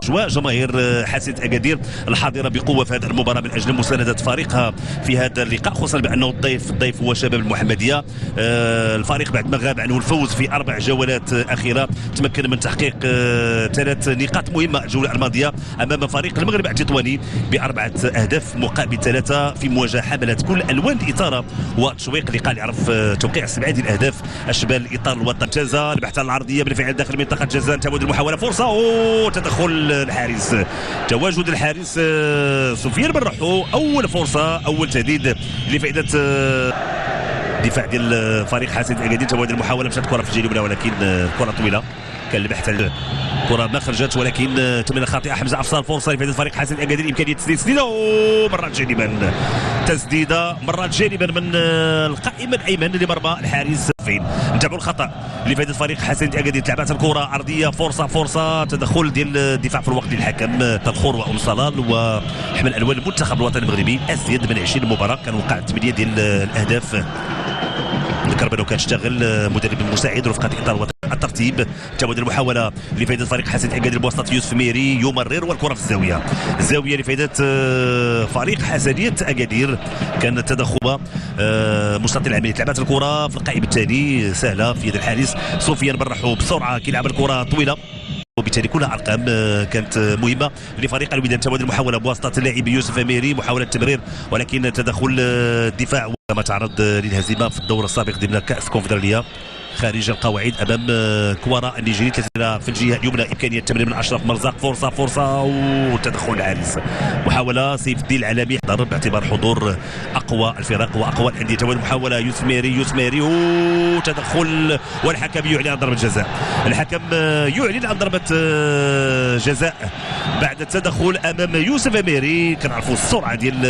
اجواء جماهير حسنة اكادير الحاضره بقوه في هذه المباراه من اجل مسانده فريقها في هذا اللقاء، خصوصا بانه الضيف هو شباب المحمديه. الفريق بعد ما غاب عنه الفوز في 4 جولات اخيره تمكن من تحقيق 3 نقاط مهمه الجوله الماضيه امام فريق المغرب التطواني ب4 اهداف مقابل 3 في مواجهه حملت كل الوان الاثاره والتشويق. لقاء اللي عرف توقيع 7 الاهداف اشبال الاطار الوطني. جزاء البحث عن العرضيه بالفعل داخل منطقه جزاء، تعود المحاوله فرصه وتدخل الحارس، تواجد الحارس سفيان بن رحو. اول فرصه، اول تهديد لفائده دفاع ديال فريق حسنة اكادير. تواجد المحاوله مشات كره في الجهه اليمنى ولكن كره طويله، كان البحث عن كره ما خرجت ولكن تمريره خاطئه. حمزه عفصال فرصه لفائده فريق حسنة اكادير، امكانيه تسديده ومرات جانبا، تسديده مرات جانبا من القائم الايمن لمرمى الحارس. فين نتابعوا الخطا لفائده فريق حسنة اكادير، تلعبات الكره عرضيه، فرصه تدخل ديال الدفاع في الوقت للحكم تلخور وام صلال وحمل الوان المنتخب الوطني المغربي. ازيد من 20 مباراه كان وقع 8 ديال الاهداف. ذكر بانه كان اشتغل مدرب مساعد رفقه اطار الترتيب. تعود المحاوله لفائده فريق حسنة اكادير بواسطه يوسف ميري، يمرر والكره في الزاويه لفائده فريق حسنية اكادير. كان التدخل مستطيل العمليه، لعبات الكره في القائم الثاني سهله في يد الحارس سفيان بن رحو بسرعه كيلعب الكره طويله، وبالتالي كلها ارقام كانت مهمه لفريق الوداد. تواجد المحاوله بواسطه اللاعب يوسف ميري، محاوله تمرير ولكن تدخل الدفاع وما تعرض للهزيمه في الدور السابق ضمن كاس كونفدراليه خارج القواعد امام كوارا النيجيري. في الجهه اليمنى امكانيه التمرير من اشرف مرزاق، فرصه وتدخل الحارس. محاوله سيف الدين العالمي ضرب باعتبار حضور اقوى الفرق واقوى الانديه. تواجد محاوله يوسف ميري وتدخل والحكم يعلن عن ضربه جزاء. الحكم يعلن عن ضربه جزاء بعد التدخل امام يوسف ميري. كنعرفوا السرعه ديال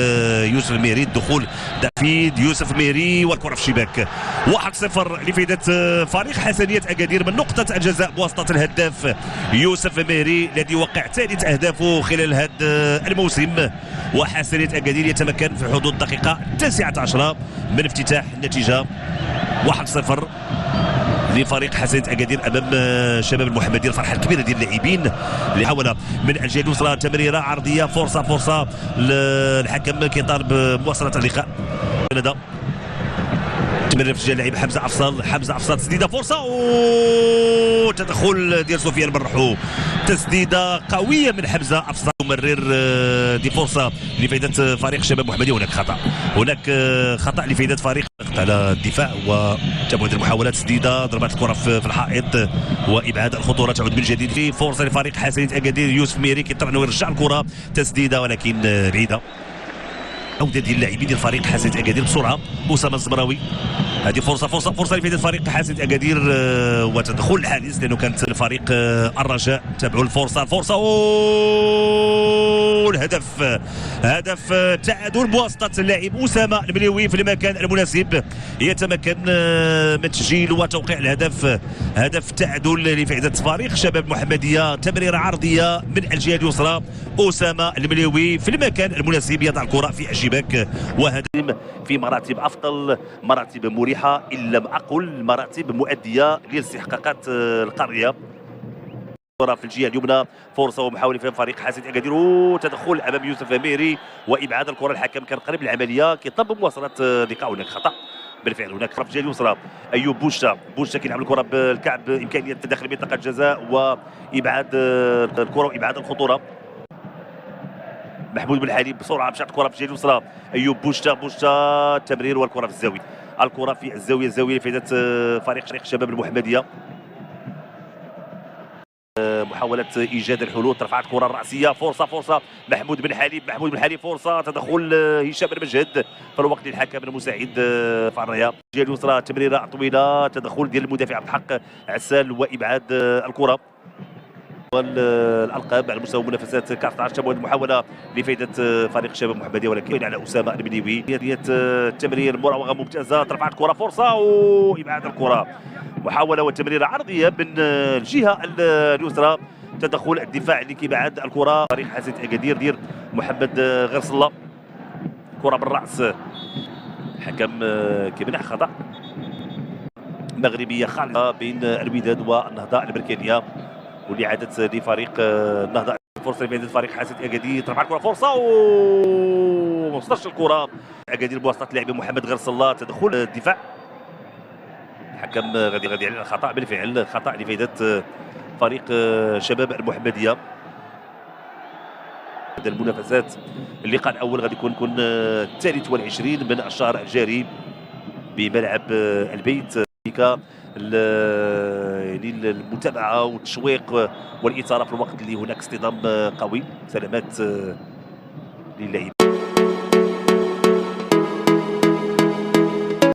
يوسف ميري، الدخول دافيد يوسف ميري والكره في الشباك. 1-0 لفائده فريق حسنية اكادير من نقطة الجزاء بواسطة الهداف يوسف ميري الذي وقع 3 أهدافه خلال هذا الموسم. وحسنية اكادير يتمكن في حدود الدقيقة 19 من افتتاح النتيجة 1-0 لفريق حسنة اكادير امام شباب المحمديه. الفرحه الكبيره ديال اللاعبين اللي حاول من الجهه اليسرى تمريره عرضيه، فرصه الحكم كيطالب بمواصله اللقاء. تمرير في اللاعب حمزه عفصال تسديده فرصه وتدخل ديال سفيان بن رحو، تسديده قويه من حمزه عفصال. ممرر دي فرصه لفائده فريق شباب محمديه. هناك خطا لفائده فريق على الدفاع وتبعد المحاولات، تسديده ضربات الكره في الحائط وابعاد الخطوره. تعود من جديد في فرصه لفريق حسنية اكادير، يوسف ميري كيضطر انه يرجع الكره، تسديده ولكن بعيده. عوده ديال اللاعبين ديال فريق حسنية اكادير بسرعه. اسامه الزمراوي، هذه فرصه لفائده فريق حسنية اكادير وتدخل الحارس لانه كانت الفريق الرجاء. تابعوا الفرصه والهدف، هدف تعادل بواسطه اللاعب اسامه المليوي في المكان المناسب، يتمكن من تسجيل وتوقيع الهدف. هدف تعادل لفائده فريق شباب محمديه، تمريره عرضيه من الجهه اليسرى، اسامه المليوي في المكان المناسب يضع الكره في الشباك. وهدف في مراتب افضل، مراتب مريحه ان لم اقل مراتب مؤديه لاستحقاقات القاريه. في الجهه اليمنى فرصه ومحاوله في فريق حسنية اكادير وتدخل امام يوسف ميري وابعاد الكره. الحكم كان قريب العمليه كيطلب مواصله اللقاء. هناك خطا بالفعل، هناك في الجهه اليسرى ايوب بوشتا كيلعب الكره بالكعب، امكانيه تدخل منطقه الجزاء وابعاد الكره وابعاد الخطوره. محمود بن حليم بسرعه مشات الكره في الجهه اليسرى، ايوب بوشتا تمرير والكره في الزاويه. الكره في الزاويه لفائده فريق شباب المحمديه. محاولة إيجاد الحلول، رفعت الكرة الرأسية، فرصة محمود بن حليم فرصة، تدخل هشام بن مجهد في الوقت للحكم المساعد في الرياض. الجهة اليسرى تمريرة طويلة، تدخل ديال المدافع عبد الحق عسال وإبعاد الكرة. والألقاب على مستوى منافسات كأس العالم. تبعد المحاولة لفائدة فريق شباب محمدية ولكن على أسامة المنيوي. هي التمرير مراوغة ممتازة، رفعت الكرة فرصة وإبعاد الكرة. محاولة وتمريرة عرضية من الجهة اليسرى، تدخل الدفاع اللي كيبعد الكرة. فريق حسنية اكادير دير محمد غير صلى، كرة بالرأس، الحكم كيمنع خطأ. مغربية خالصة بين الوداد والنهضة البركانية واللي عادت لفريق النهضة. فرصه لفائده فريق حاسد اكادير، ترفع الكره فرصه وما وصلتش الكره. اكادير بواسطه اللاعب محمد غير صلاه، تدخل الدفاع. الحكم غادي يعلن خطا، بالفعل خطا لفائده فريق شباب المحمديه. المنافسات اللقاء الاول غادي يكون الثالث والعشرين من الشهر الجاري بملعب البيت. يعني المتابعه والتشويق والاثاره في الوقت اللي هناك اصطدام قوي. سلامات للاعبين.